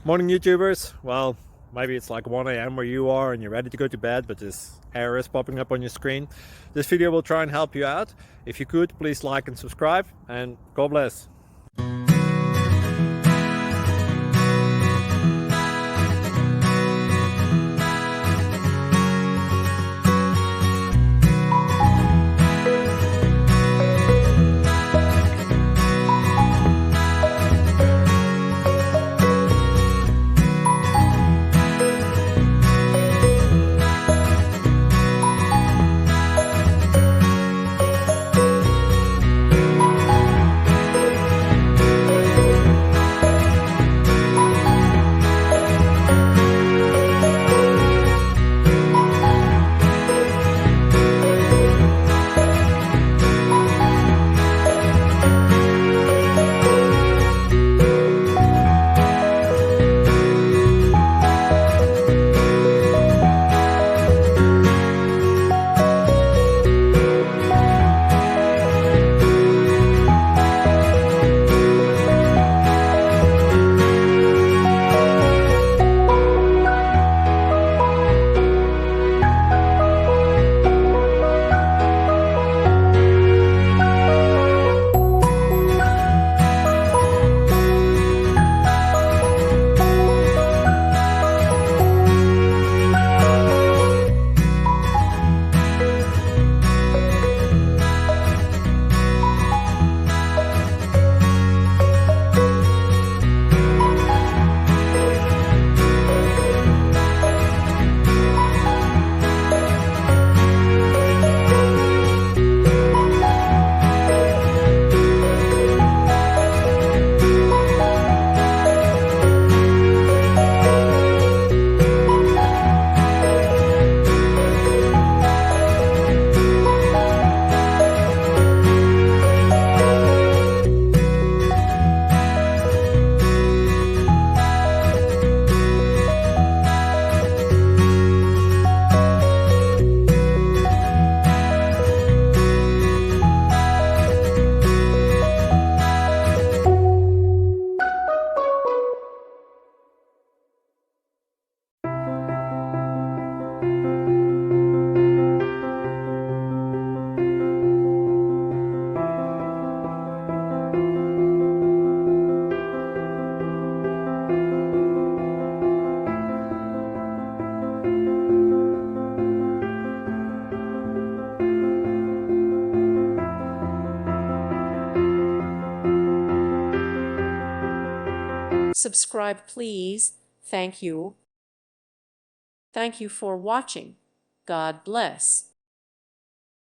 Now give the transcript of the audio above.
Morning YouTubers. Well, maybe it's like 1 a.m. where you are and you're ready to go to bed, but this error is popping up on your screen. This video will try and help you out. If you could, please like and subscribe, and God bless. Subscribe, please. Thank you. Thank you for watching. God bless.